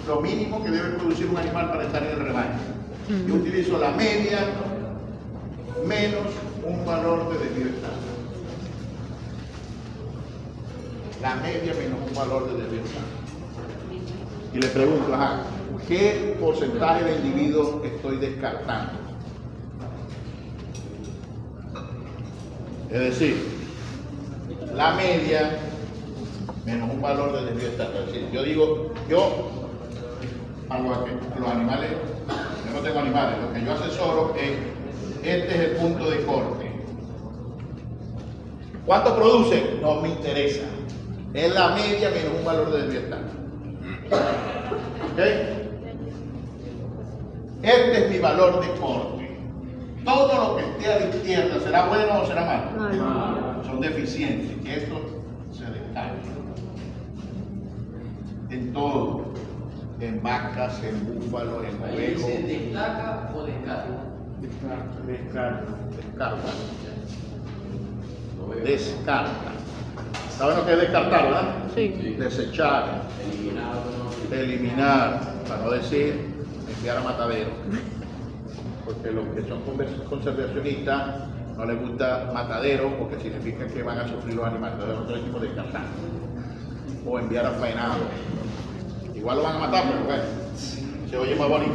lo mínimo que debe producir un animal para estar en el rebaño. Yo utilizo la media menos un valor de debido estar. La media menos un valor de debido estar. Y le pregunto, ajá, ¿qué porcentaje de individuos estoy descartando? Es decir, la media menos un valor de debido estar. Es decir, yo digo, a los animales, yo no tengo animales, lo que yo asesoro es, este es el punto de corte. ¿Cuánto produce? No me interesa. Es la media menos un valor de debido estar. ¿Ok? Este es mi valor de corte. Todo lo que esté a la izquierda, ¿será bueno o será malo? Son deficientes. Y esto se descarta. En todo. En vacas, en búfalos, en huevos. ¿Se destaca o descarta? Descarta. Descarta. ¿Saben lo que es descartar, verdad? Sí. Desechar. Eliminar, para no decir enviar a matadero. Porque los que son conservacionistas no les gusta matadero porque significa que van a sufrir los animales. Entonces nosotros decimos descartar. O enviar a faenado. Igual lo van a matar, pero bueno, se oye más bonito.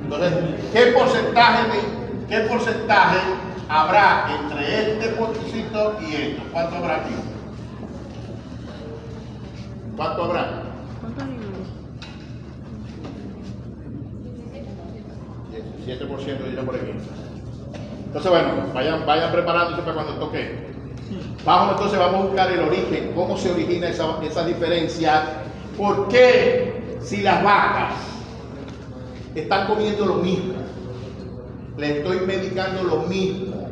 Entonces, ¿qué porcentaje habrá entre este potecito y esto? ¿Cuánto habrá aquí? ¿Cuánto habrá? ¿Cuántos animales? 17% dice por aquí. Entonces, bueno, vayan preparándose para cuando toque. Entonces vamos a buscar el origen, cómo se origina esa diferencia. ¿Por qué si las vacas están comiendo lo mismo, les estoy medicando lo mismo,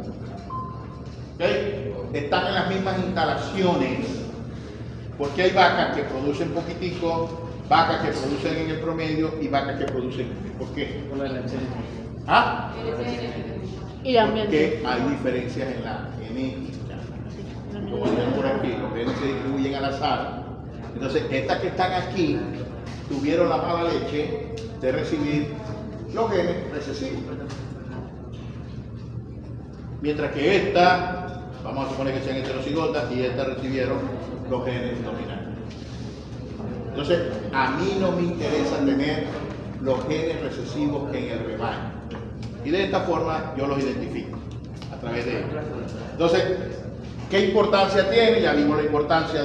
¿okay? Están en las mismas instalaciones? Porque hay vacas que producen poquitico, vacas que producen en el promedio y vacas que producen. ¿Por qué? ¿Ah? Y el ambiente. Porque hay diferencias en la genética. Como dijeron por aquí, los genes se distribuyen al azar. Entonces, estas que están aquí tuvieron la mala leche de recibir los genes recesivos. Mientras que esta, vamos a suponer que sean heterocigotas, y estas recibieron los genes dominantes. Entonces, a mí no me interesa tener los genes recesivos en el rebaño. Y de esta forma yo los identifico a través de ellos. Entonces, ¿qué importancia tiene? Ya vimos la importancia.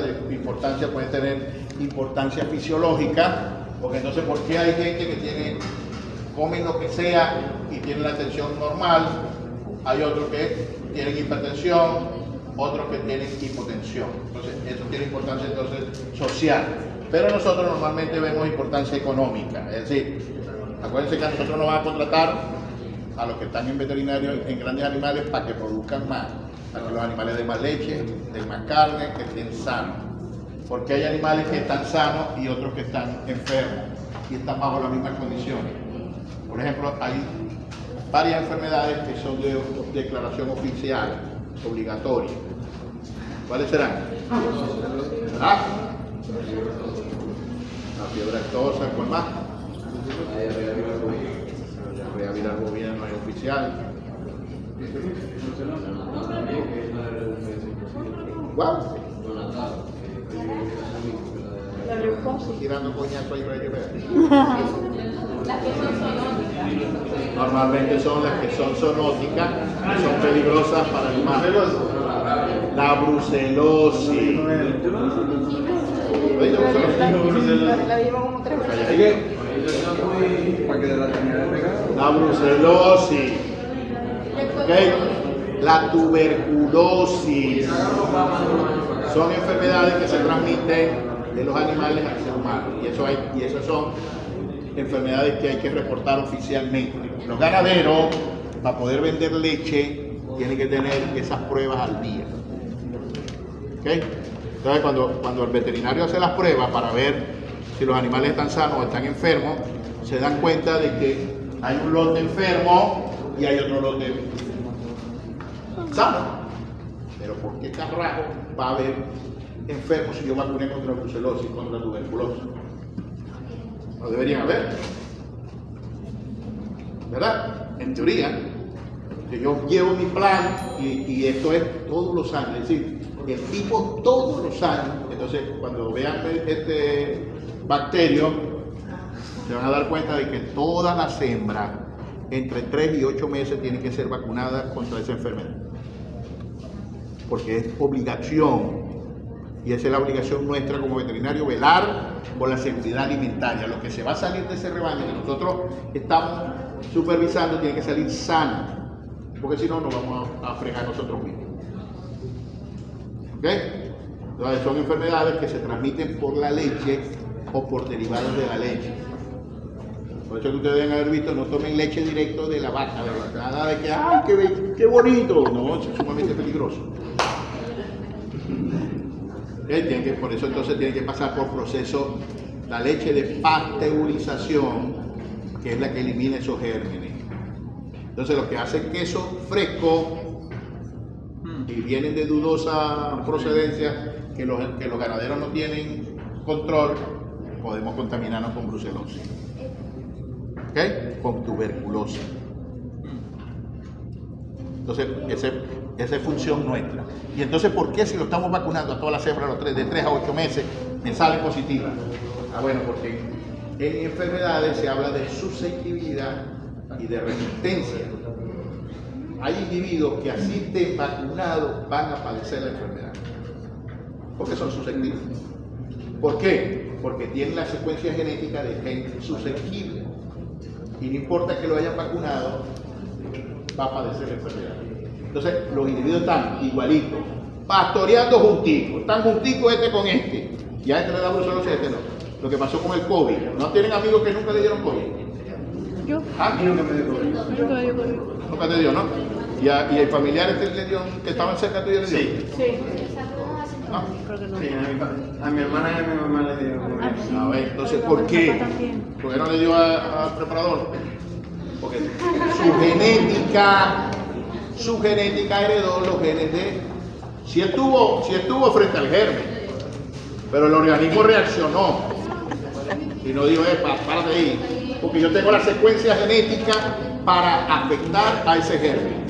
Puede tener importancia fisiológica, porque entonces, ¿por qué hay gente que comen lo que sea y tienen la tensión normal? Hay otros que tienen hipertensión, otros que tienen hipotensión. Entonces, eso tiene importancia social. Pero nosotros normalmente vemos importancia económica. Es decir, acuérdense que a nosotros nos van a contratar a los que están en veterinario en grandes animales para que produzcan más, para que los animales den más leche, den más carne, que estén sanos. Porque hay animales que están sanos y otros que están enfermos y están bajo las mismas condiciones. Por ejemplo, hay varias enfermedades que son de declaración oficial, obligatoria. ¿Cuáles serán? ¿Ah? La fiebre aftosa, ¿cuál más? La diarrea viral bovina no es oficial. ¿Cuál? La leucosis. Tirando coñazo ahí para que vean. Las que son zoonóticas. Normalmente son las que son zoonóticas, que son peligrosas para animales. La brucelosis. La llevo como 3 veces. La brucelosis. ¿Okay? La tuberculosis. Son enfermedades que se transmiten de los animales al ser humano. Y esas son enfermedades que hay que reportar oficialmente. Los ganaderos, para poder vender leche, tienen que tener esas pruebas al día. ¿Okay? Entonces, cuando el veterinario hace las pruebas para ver si los animales están sanos o están enfermos, se dan cuenta de que hay un lote enfermo y hay otro lote sano. Pero ¿por qué carajo va a haber enfermos si yo vacuné contra brucelosis, contra tuberculosis? No deberían haber. ¿Verdad? En teoría, que yo llevo mi plan y esto es todos los años. Es decir, el tipo todos los años. Entonces, cuando vean este bacterio, se van a dar cuenta de que todas las hembras entre 3 y 8 meses tienen que ser vacunadas contra esa enfermedad. Porque es obligación, y esa es la obligación nuestra como veterinario, velar por la seguridad alimentaria. Lo que se va a salir de ese rebaño que nosotros estamos supervisando tiene que salir sano, porque si no, nos vamos a fregar nosotros mismos. ¿Ok? Entonces, son enfermedades que se transmiten por la leche o por derivados de la leche. Por eso que ustedes deben haber visto, no tomen leche directo de la vaca, nada de que, ¡ay, qué bonito! No, es sumamente peligroso. Por eso entonces tiene que pasar por proceso la leche de pasteurización, que es la que elimina esos gérmenes. Entonces lo que hace queso fresco y vienen de dudosa procedencia, que los ganaderos no tienen control, podemos contaminarnos con brucelosis. ¿Ok? Con tuberculosis. Entonces, esa es función nuestra. Y entonces, ¿por qué si lo estamos vacunando a todas las hembras de 3 a 8 meses, me sale positiva? Bueno, porque en enfermedades se habla de susceptibilidad y de resistencia. Hay individuos que así estén vacunados van a padecer la enfermedad, porque son susceptibles. ¿Por qué? Porque tienen la secuencia genética de gente susceptible. Y no importa que lo hayan vacunado, va a padecer la enfermedad. Entonces, los individuos están igualitos, pastoreando junticos, están junticos este con este. Ya este le da brucelosis, este no. Lo que pasó con el COVID. ¿No tienen amigos que nunca le dieron COVID? Yo. Ah, y nunca me dio COVID. Nunca me dio COVID. Nunca te dio, ¿no? ¿Y el familiar le dio, que estaban cerca tuyo le dio? Sí. ¿No? Creo que no. Sí, a mi hermana y a mi mamá le dio. A ver, entonces, ¿por qué? ¿Por qué no le dio al preparador? Porque su genética heredó los genes de... Si estuvo frente al germen, pero el organismo reaccionó y no dijo, párate ahí, porque yo tengo la secuencia genética para afectar a ese germen.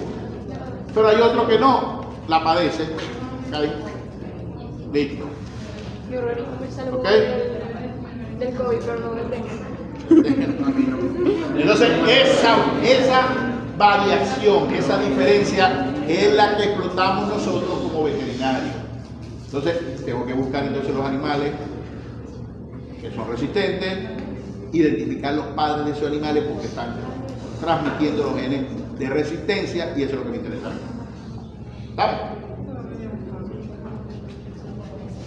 Pero hay otro que no, la padece. ¿Okay? Listo. Yo Roberto me salvo ¿Ok? del COVID, pero no del dengue. Entonces, esa variación, esa diferencia es la que explotamos nosotros como veterinarios. Entonces, tengo que buscar entonces los animales que son resistentes, identificar los padres de esos animales porque están transmitiendo los genes de resistencia y eso es lo que me interesa. ¿Sabes?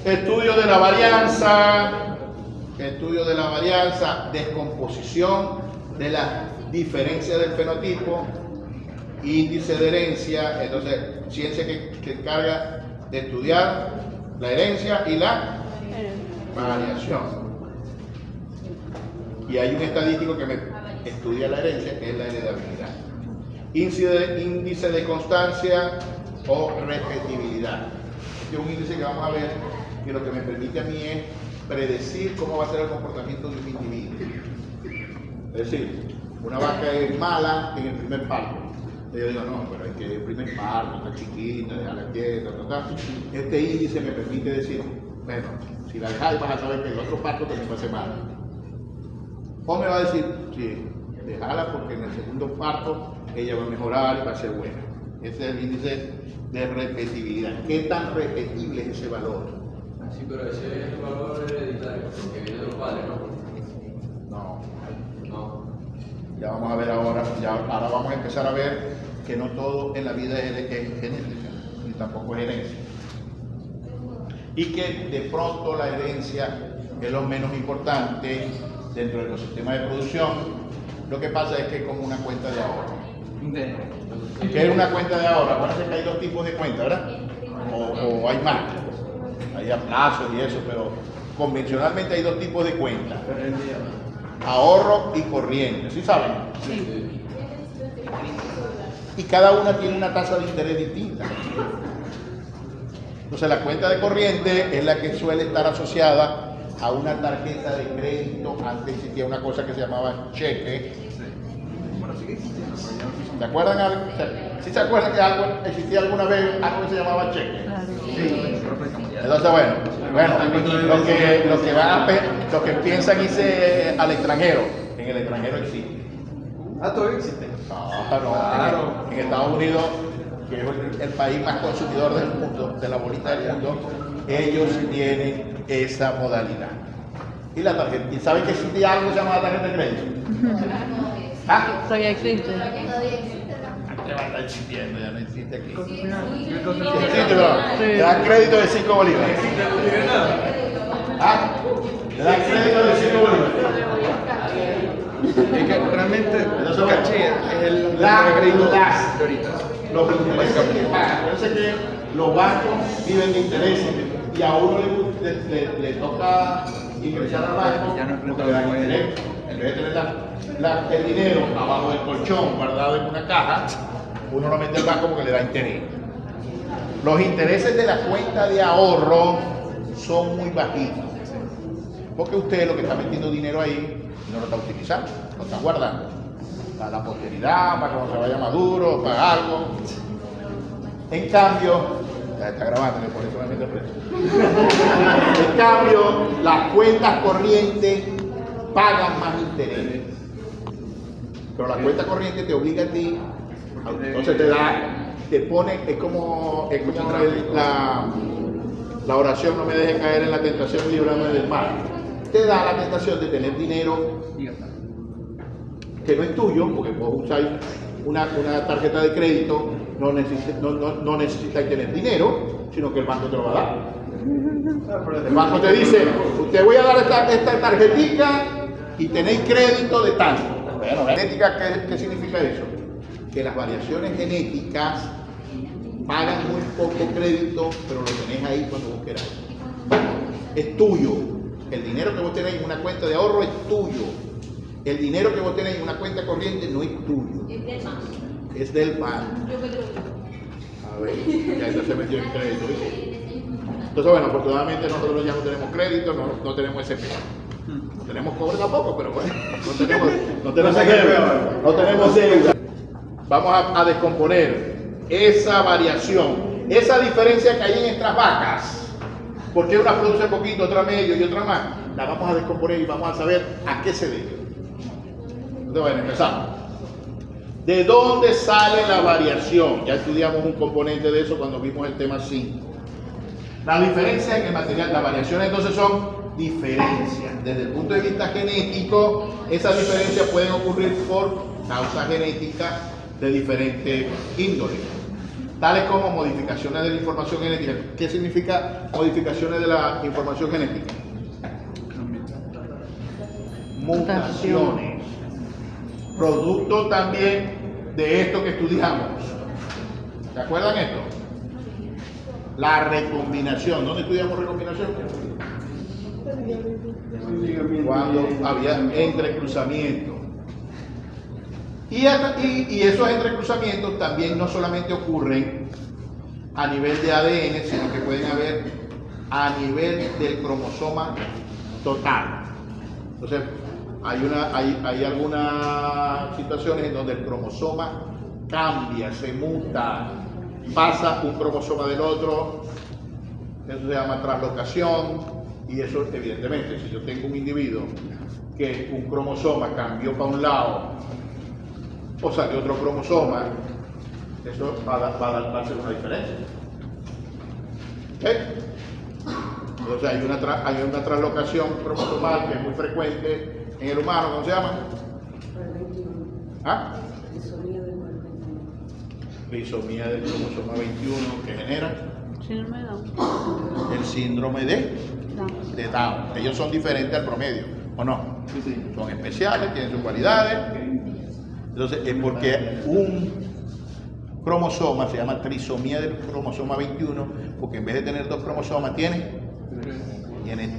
Estudio de la varianza, descomposición de la diferencia del fenotipo, índice de herencia. Entonces, ciencia que encarga de estudiar la herencia y la variación. Y hay un estadístico que me estudia la herencia, que es la heredabilidad. Índice de constancia o repetibilidad. Este es un índice que vamos a ver que lo que me permite a mí es predecir cómo va a ser el comportamiento de un individuo. Es decir, una vaca es mala en el primer parto. Yo digo, no, pero es que el primer parto, está chiquita, déjala quieta, Este índice me permite decir, bueno, si la dejas vas a saber que el otro parto también va a ser malo. O me va a decir, sí, déjala porque en el segundo parto ella va a mejorar y va a ser buena. Ese es el índice de repetibilidad. ¿Qué tan repetible es ese valor? Sí, pero ese es el valor hereditario, que viene de los padres, ¿no? No. No. Ya vamos a ver ahora vamos a empezar a ver que no todo en la vida es genética, ni tampoco es herencia. Y que de pronto la herencia es lo menos importante dentro del ecosistema de producción. Lo que pasa es que es como una cuenta de ahorro. ¿Qué es una cuenta de ahorro? Acuérdense que hay dos tipos de cuentas, ¿verdad? O hay más. Hay a plazos y eso, pero convencionalmente hay dos tipos de cuentas. Ahorro y corriente, ¿sí saben? Sí. Y cada una tiene una tasa de interés distinta. Entonces la cuenta de corriente es la que suele estar asociada a una tarjeta de crédito. Antes existía una cosa que se llamaba cheque. ¿Se acuerdan? ¿Sí se acuerdan que existía alguna vez algo que se llamaba cheque? Entonces, bueno, los que piensan irse al extranjero, en el extranjero existe. Todavía existe. Claro. En Estados Unidos, que es el país más consumidor del mundo, de la bolita del mundo, ellos tienen esa modalidad. Y la tarjeta, ¿y saben que existía algo que se llama tarjeta de crédito? ¿Ah? Todavía existe. ¿Qué va a estar existiendo? Ya no existe aquí. Entonces, Existe, pero te dan crédito de 5 bolívares. ¿Ah? Te dan crédito de 5 bolívares. es que realmente caché es el crédito de ahorita. Los intereses que pagan. Acuérdense que los bancos viven de intereses y a uno le toca ingresar al banco porque le dan interés. En vez de tener el dinero abajo del colchón guardado en una caja, uno lo mete al banco porque le da interés. Los intereses de la cuenta de ahorro son muy bajitos, porque usted lo que está metiendo dinero ahí no lo está utilizando, lo está guardando para la posteridad, para cuando se vaya maduro, para algo. En cambio, ya está grabando, que por eso me mete preso. En cambio, las cuentas corrientes pagan más interés. Pero la cuenta corriente te obliga a ti, entonces te pone, es como la oración, no me deje caer en la tentación y líbrame del mal. Te da la tentación de tener dinero que no es tuyo, porque vos usáis una tarjeta de crédito, no necesitáis tener dinero, sino que el banco te lo va a dar. El banco te dice, te voy a dar esta tarjetita y tenéis crédito de tanto. Bueno, genética, ¿qué significa eso? Que las variaciones genéticas pagan muy poco crédito, pero lo tenéis ahí cuando vos queráis. Es tuyo. El dinero que vos tenéis en una cuenta de ahorro es tuyo. El dinero que vos tenéis en una cuenta corriente no es tuyo. Es del banco. A ver, ya eso se metió en crédito. ¿Viste? Entonces, bueno, afortunadamente nosotros ya no tenemos crédito, no tenemos SP. No tenemos cobre tampoco, pero bueno, no tenemos deuda. Vamos a descomponer esa variación, esa diferencia que hay en estas vacas. Porque una produce poquito, otra medio y otra más. La vamos a descomponer y vamos a saber a qué se debe. Entonces, bueno, empezamos. ¿De dónde sale la variación? Ya estudiamos un componente de eso cuando vimos el tema 5. La diferencia en el material, las variaciones entonces son diferencias. Desde el punto de vista genético, esas diferencias pueden ocurrir por causas genéticas de diferente índole, tales como modificaciones de la información genética. ¿Qué significa modificaciones de la información genética? Mutaciones. Producto también de esto que estudiamos. ¿Se acuerdan esto? La recombinación. ¿Dónde estudiamos recombinación? Cuando había entrecruzamiento. Y esos entrecruzamientos también no solamente ocurren a nivel de ADN, sino que pueden haber a nivel del cromosoma total. Entonces, hay algunas situaciones en donde el cromosoma cambia, se muta, pasa un cromosoma del otro, eso se llama translocación, y eso evidentemente, si yo tengo un individuo que un cromosoma cambió para un lado, o salió otro cromosoma, eso va a darse una diferencia. ¿Ok? Entonces hay una translocación cromosomal que es muy frecuente en el humano. ¿Cómo se llama? ¿Ah? Trisomía del cromosoma 21 que genera Síndrome de Down. el síndrome de Down. Ellos son diferentes al promedio, ¿o no? Son especiales, tienen sus cualidades. Entonces, es porque un cromosoma se llama trisomía del cromosoma 21, porque en vez de tener 2 cromosomas, tiene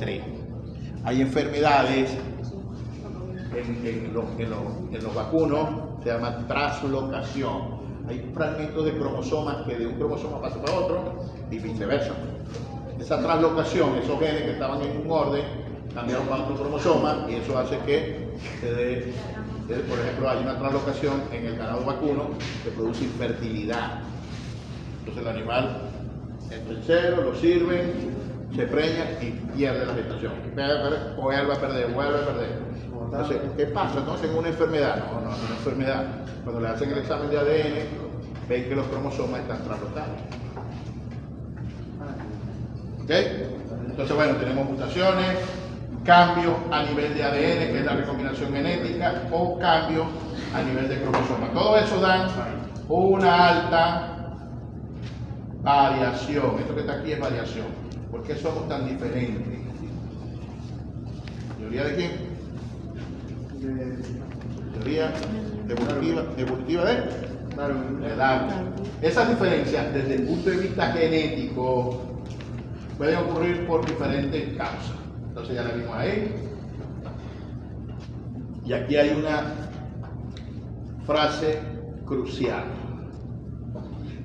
3. Hay enfermedades en los vacunos, se llama translocación. Hay fragmentos de cromosomas que de un cromosoma pasa para otro y viceversa. Esa translocación, esos genes que estaban en un orden, cambiaron para otro cromosoma y eso hace que se dé, por ejemplo, hay una translocación en el ganado vacuno que produce infertilidad. Entonces el animal entra en cero, lo sirven, se preña y pierde la gestación. Vuelve a perder. Entonces, ¿qué pasa? No tengo una enfermedad. No es una enfermedad. Cuando le hacen el examen de ADN, ven que los cromosomas están translocados. ¿Ok? Entonces, bueno, tenemos mutaciones, cambios a nivel de ADN, que es la recombinación genética, o cambios a nivel de cromosoma. Todo eso dan una alta variación. Esto que está aquí es variación. ¿Por qué somos tan diferentes? ¿Teoría de quién? Teoría evolutiva de Darwin. Esas diferencias desde el punto de vista genético pueden ocurrir por diferentes causas. Entonces ya la vimos ahí. Y aquí hay una frase crucial.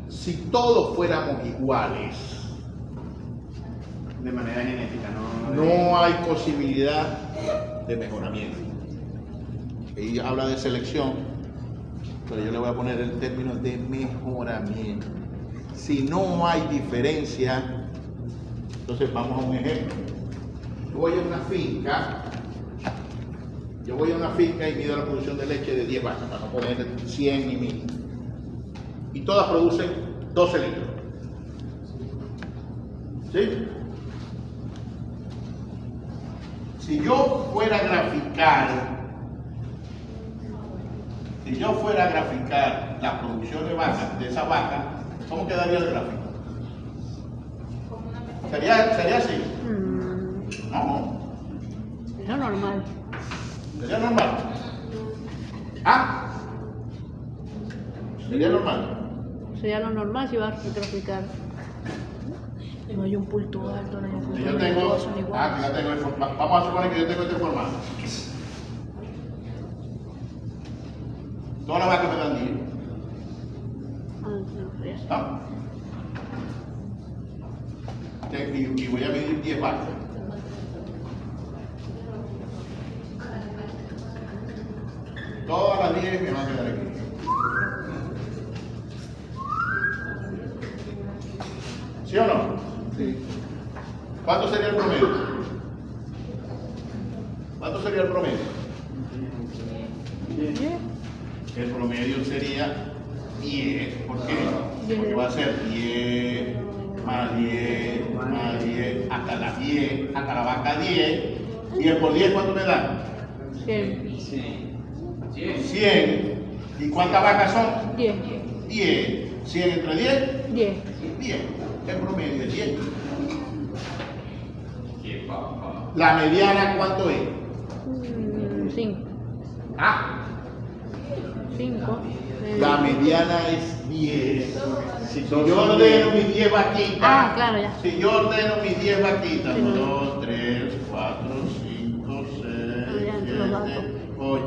Si todos fuéramos iguales, De manera genética, no hay posibilidad de mejoramiento. Y habla de selección, pero yo le voy a poner el término de mejoramiento. Si no hay diferencia, entonces vamos a un ejemplo. Yo voy a una finca y mido la producción de leche de 10 vacas, para no poner 100 y 1000. Y todas producen 12 litros. ¿Sí? Si yo fuera a graficar la producción de vacas, de esa vaca, ¿cómo quedaría el gráfico? ¿Sería así? No. Eso es normal. ¿Sería normal? ¿Ah? ¿Sería normal? Sería lo normal si vas a graficar. No hay un punto alto, no hay un Si punto yo medio, tengo, todos son iguales. que la tengo, vamos a suponer que yo tengo este formato. Todas las vacas me dan 10. No, ya sé. ¿No? Y voy a medir 10 vacas. Todas las 10 me van a quedar aquí. ¿Sí o no? Sí. ¿Cuánto sería el promedio? ¿Cuánto sería el promedio? El promedio sería 10. ¿Por qué? Porque va a ser 10 más 10 más 10 hasta las 10, hasta la vaca 10. 10 por 10, ¿cuánto me da? 100. 100. ¿Y cuántas vacas son? 10. 10. 100 entre 10. 10. 10. El promedio es 10. La mediana, ¿cuánto es? 5. Ah, 5. la mediana es 10. Si yo ordeno mis 10 vaquitas, Ah, claro, ya. si yo ordeno mis 10 vaquitas, Sí. 2, 3, 4, 5, 6, ya, entre los datos. 7, 8,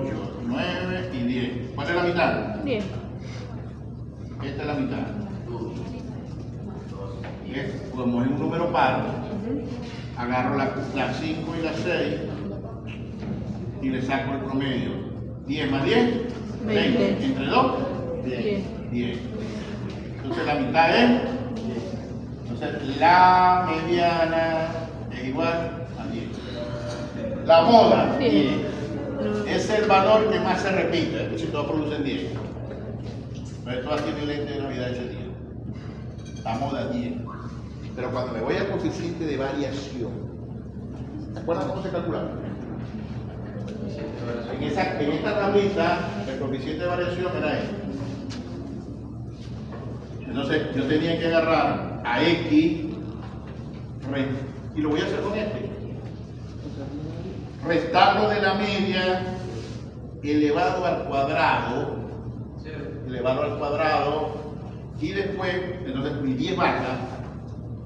9 y 10. ¿Cuál es la mitad? 10. Esta es la mitad. Como es un número par, agarro las 5 y las 6 y le saco el promedio. 10 más 10, 20. Entre 2, 10. 10. Entonces la mitad es, entonces la mediana es igual a 10. La moda, 10. Es el valor que más se repite, es decir, todos producen 10. Pero todas tienen lente de Navidad ese día. La moda 10. Pero cuando me voy al coeficiente de variación, ¿se acuerdan cómo se calculaba? En esta tablita, el coeficiente de variación era este. Entonces, yo tenía que agarrar a X, y lo voy a hacer con este. Restarlo de la media elevado al cuadrado, y después, entonces mis 10 vacas,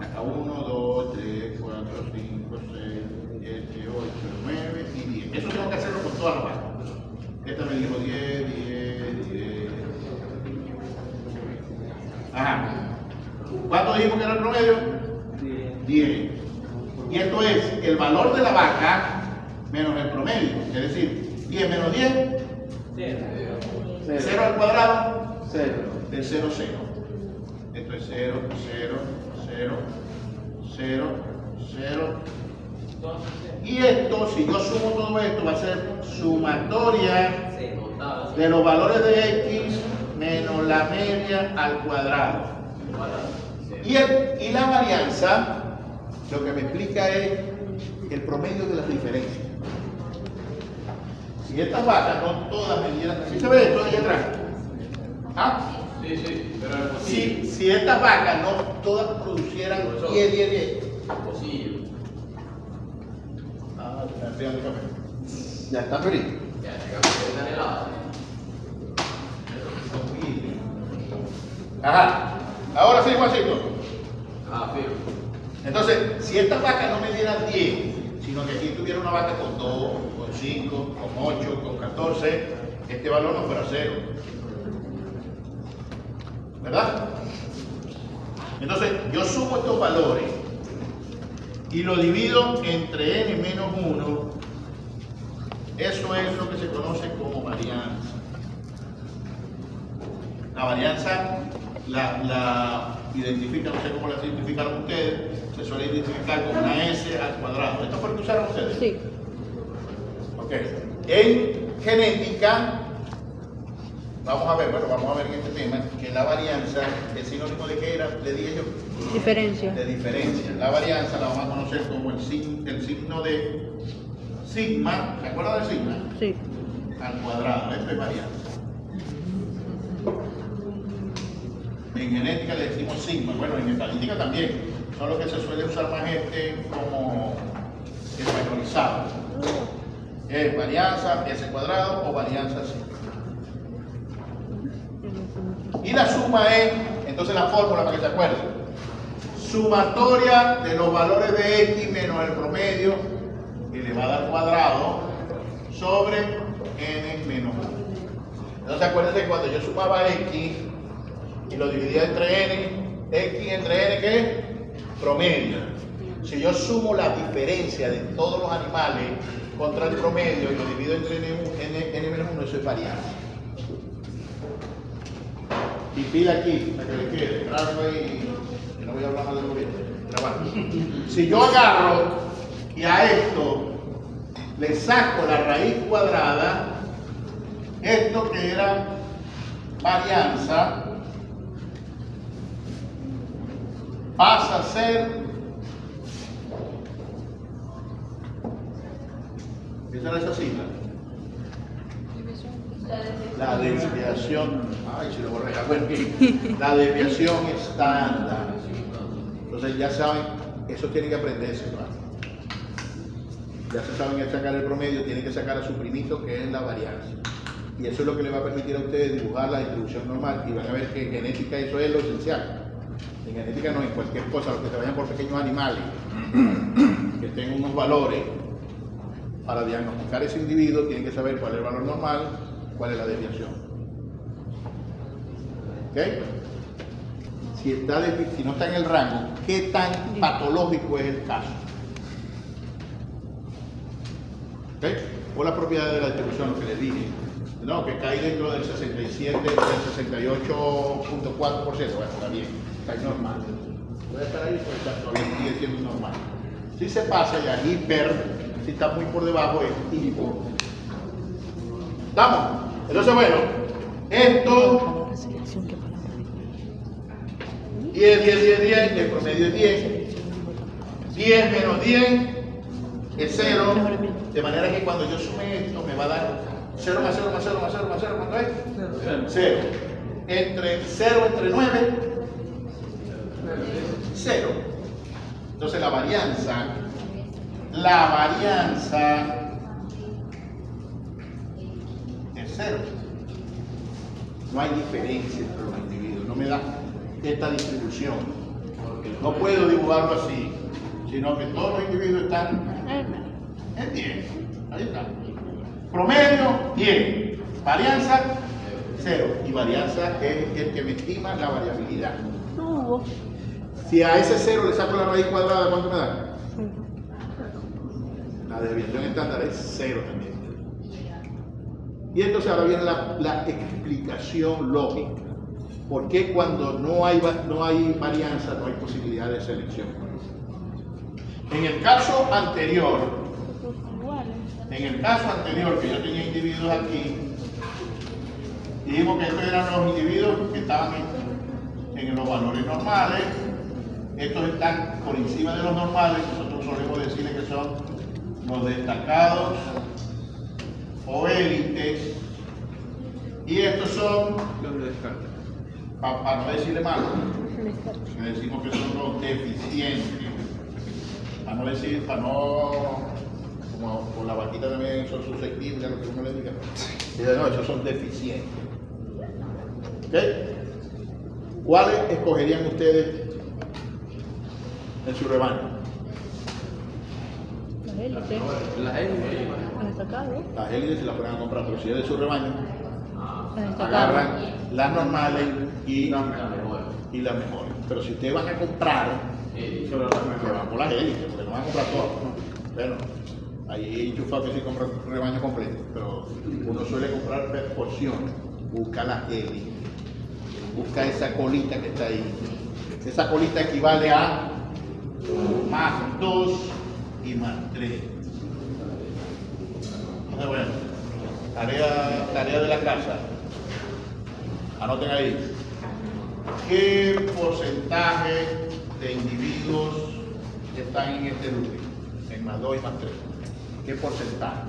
hasta 1, 2, 3, 4, 5, 6, 7, 8, 9 y 10. Eso tengo que hacerlo con todas las vacas. Esta me dijo 10, 10, 10. Ajá. ¿Cuánto dijimos que era el promedio? 10. Y esto es el valor de la vaca menos el promedio. Es decir, 10 menos 10, 0 al cuadrado, 0. del 0, 0. Esto es 0, 0, 0, 0, 0. Y esto, si yo sumo todo esto, va a ser sumatoria de los valores de x menos la media al cuadrado. Y la varianza, lo que me explica es el promedio de las diferencias. Si estas vacas no todas me dieran, ¿sí se ve esto de ahí atrás? ¿Ah? Sí, pero es posible. Si estas vacas no todas producieran 10, 10, 10. Posible. Ah, está enfriando el café. Ya está frío. Ya, llegamos a la helada. Ajá. Ahora sí, Juancito. Ah, firme. Entonces, si estas vacas no me dieran 10, sino que aquí tuviera una vaca con 2, con 5, con 8, con 14, este valor no fuera 0. ¿Verdad? Entonces, yo sumo estos valores y lo divido entre n menos 1. Eso es lo que se conoce como varianza. La varianza la identifican, no sé cómo la identificaron ustedes, se suele identificar con una s al cuadrado. ¿Esto fue lo que usaron ustedes? Sí. Ok. En genética, vamos a ver en este tema, que la varianza es sinónimo de qué era, le dije yo. Diferencia. De diferencia. La varianza la vamos a conocer como el signo de sigma, ¿se acuerdan del sigma? Sí. Al cuadrado, esto es varianza. En genética le decimos sigma, bueno, en estadística también, solo que se suele usar más como españolizado. Es varianza s cuadrado o varianza sigma. Y la suma es, entonces la fórmula para que se acuerden, sumatoria de los valores de x menos el promedio elevado al cuadrado sobre n menos 1. Entonces acuérdense que cuando yo sumaba x y lo dividía entre n, x entre n, ¿qué es? Promedio. Si yo sumo la diferencia de todos los animales contra el promedio y lo divido entre n menos 1, eso es varianza. Y pila aquí, para que le quede, trabajo ahí, y no voy a hablar más del gobierno, trabajo. Si yo agarro y a esto le saco la raíz cuadrada, esto que era varianza, pasa a ser, ¿esa era esa sigla? La desviación, ay, si lo borré, bueno, la desviación estándar. Entonces ya saben, eso tienen que aprenderse, ¿no? Ya se saben sacar el promedio, tienen que sacar a su primito que es la varianza. Y eso es lo que les va a permitir a ustedes dibujar la distribución normal y van a ver que en genética eso es lo esencial. En genética no, en cualquier cosa, los que se vayan por pequeños animales, que tengan unos valores, para diagnosticar ese individuo tienen que saber cuál es el valor normal, cuál es la desviación. ¿Ok? Si no está en el rango, ¿qué tan patológico es el caso? ¿Ok? O la propiedad de la distribución, lo que les dije. No, que cae dentro del 67, del 68.4%. Bueno, está bien, está ahí normal. Puede estar ahí, pues todavía sigue siendo normal. Si se pasa ya hiper, si está muy por debajo es hipo. ¿Estamos? Entonces, bueno, esto 10, 10, 10, 10, el promedio es 10. 10 menos 10 es 0. De manera que cuando yo sume esto me va a dar 0 más 0 más 0 más 0 más 0, ¿cuánto es? 0. Entre 0 entre 9, 0. Entonces la varianza es 0. No hay diferencia entre los individuos, no me da esta distribución. No puedo dibujarlo así, sino que todos los individuos están en 10. Ahí está. Promedio 10. Varianza 0. Y varianza es el que me estima la variabilidad. No. Si a ese 0 le saco la raíz cuadrada, ¿cuánto me da? La desviación estándar es 0 también. Y entonces ahora viene la explicación lógica. ¿Por qué cuando no hay varianza no hay posibilidad de selección? En el caso anterior, que yo tenía individuos aquí, dijimos que estos eran los individuos que estaban en los valores normales. Estos están por encima de los normales. Nosotros solemos decirle que son los destacados o élites. Y estos son Los descartes. para no decirle malo, que decimos que son los deficientes. Para no decir, como con la vaquita también son susceptibles a lo que uno le diga. Dice, no, esos son deficientes. ¿Ok? ¿Cuáles escogerían ustedes en su rebaño? Las élites, Las élites. los destacados, Las élites se las pueden comprar, pero si es de su rebaño, los destacados. agarran las normales y La mejor. las mejores. Pero si ustedes van a comprar, Solo las que mejores. van por las élites, porque no van a comprar todo. Bueno, hay enchufados que sí compran un rebaño completo, pero uno suele comprar per porción. Busca las élites, busca esa colita que está ahí. Esa colita equivale a más 2 y más 3. Entonces, bueno, tarea de la casa. Anoten ahí. ¿Qué porcentaje de individuos están en este rubro? En más 2 y más 3. ¿Qué porcentaje?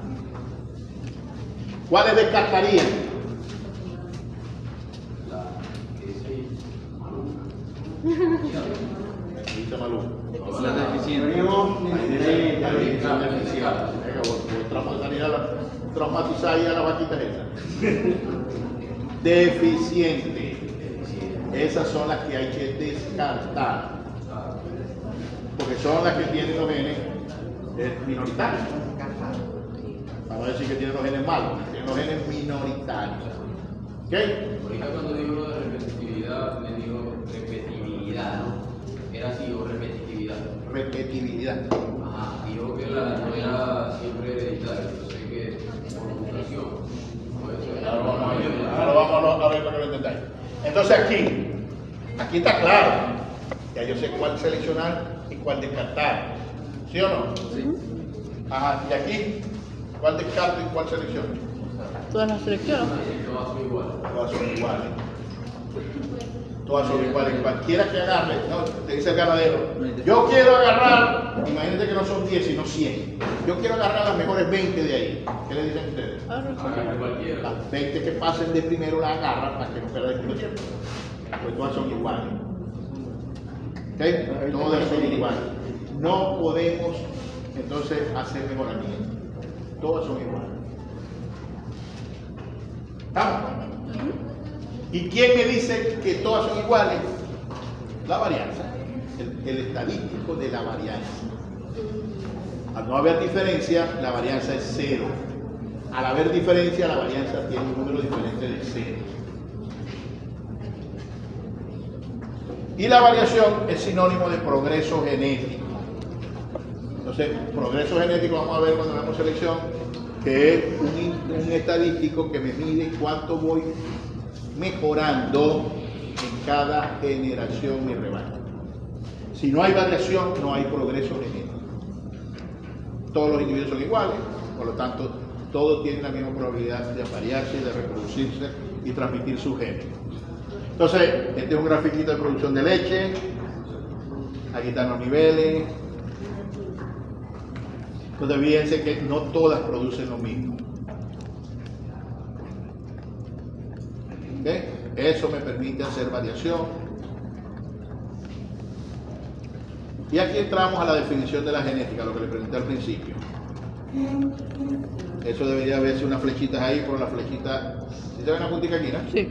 ¿Cuáles descartarían? Dice Malú. Las deficientes. Ahí dice, son deficientes. Venga, voy a traumatizar ahí a la vaquita esa. Deficiente. Esas son las que hay que descartar. Porque son las que tienen los genes minoritarios. Para no decir que tienen los genes malos, tienen los genes minoritarios. ¿Ok? Ahorita cuando digo lo de repetitividad, le digo repetibilidad, ¿no? Era así o repetitividad. Repetibilidad. Ajá, digo que no era siempre hereditario, yo sé que por mutación. Ahora vamos a ver para que lo entendáis. Entonces aquí está claro. Ya yo sé cuál seleccionar y cuál descartar. ¿Sí o no? Sí. Ajá, y aquí, ¿cuál descarto y cuál selecciono? Todas las selecciones. Todas son iguales. Todas son iguales. Todas son iguales. Cualquiera que agarre, no, te dice el ganadero, yo quiero agarrar, imagínate que no son 10, sino 100. Yo quiero agarrar las mejores 20 de ahí. ¿Qué le dicen ustedes? Agarra cualquiera. Las 20 que pasen de primero las agarran para que no pierdan el tiempo. Pues todas son iguales. ¿Ok? Todas son iguales. No podemos entonces hacer mejoramiento. Todas son iguales. ¿Estamos? ¿Y quién me dice que todas son iguales? La varianza. El estadístico de la varianza. Al no haber diferencia, la varianza es 0. Al haber diferencia, la varianza tiene un número diferente de 0. Y la variación es sinónimo de progreso genético. Entonces, progreso genético vamos a ver cuando veamos selección, que es un estadístico que me mide cuánto voy mejorando en cada generación mi rebaño. Si no hay variación, no hay progreso genético. Todos los individuos son iguales, por lo tanto, todos tienen la misma probabilidad de variarse, de reproducirse y transmitir su genes. Entonces, este es un grafiquito de producción de leche. Aquí están los niveles. Entonces, fíjense que no todas producen lo mismo. ¿Ok? Eso me permite hacer variación. Y aquí entramos a la definición de la genética, lo que le presenté al principio. Eso debería verse unas flechitas ahí, por la flechita. ¿Sí se ven la puntica aquí, no? Sí.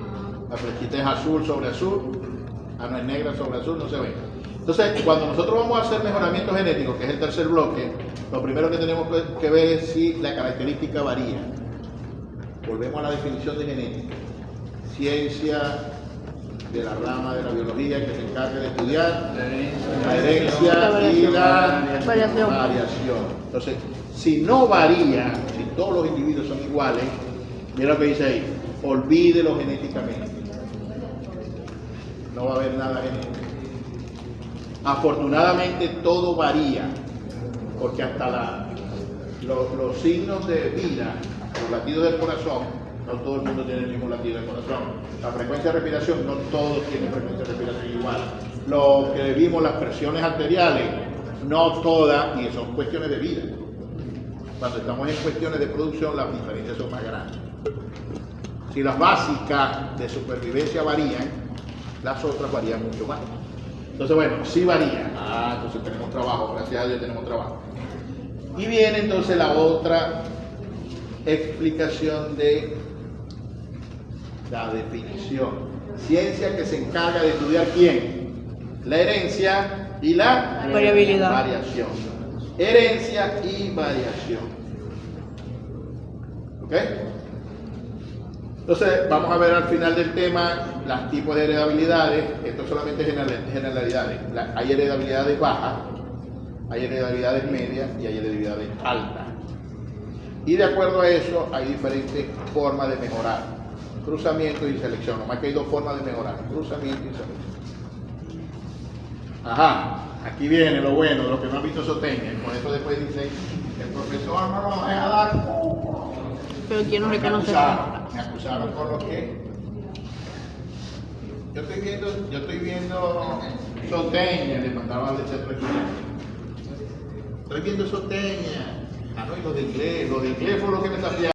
La flechita es azul sobre azul, no es negra sobre azul, no se ve. Entonces, cuando nosotros vamos a hacer mejoramiento genético, que es el tercer bloque, lo primero que tenemos que ver es si la característica varía. Volvemos a la definición de genética. Ciencia de la rama de la biología que se encarga de estudiar la herencia y la variación. variación. Entonces, Si no varía, si todos los individuos son iguales, mira lo que dice ahí, olvídelo genéticamente. No va a haber nada genético. Afortunadamente todo varía, porque hasta los signos de vida, los latidos del corazón, no todo el mundo tiene el mismo latido del corazón. La frecuencia de respiración, no todos tienen frecuencia de respiración igual. Lo que vimos, las presiones arteriales, no todas, y son cuestiones de vida. Cuando estamos en cuestiones de producción, las diferencias son más grandes. Si las básicas de supervivencia varían, las otras varían mucho más. Entonces, bueno, sí varía. Entonces tenemos trabajo, gracias a Dios tenemos trabajo. Y viene entonces la otra explicación de la definición. Ciencia que se encarga de estudiar quién, la herencia y la Variabilidad. variación. Herencia y variación. ¿Ok? Entonces, vamos a ver al final del tema los tipos de heredabilidades. Esto solamente es generalidades. Hay heredabilidades bajas, hay heredabilidades medias y hay heredabilidades altas. Y de acuerdo a eso, hay diferentes formas de mejorar. Cruzamiento y selección. Nomás que hay dos formas de mejorar. Cruzamiento y selección. Ajá. Aquí viene lo bueno, de lo que no han visto Soteña. Por eso después dice, el profesor no nos deja dar. Pero quién no Me reconoce. acusaron por lo que yo estoy viendo Soteña, le mandaba al centro estudiante. Estoy viendo Soteña. No, y lo de inglés fue lo que me desafiaron.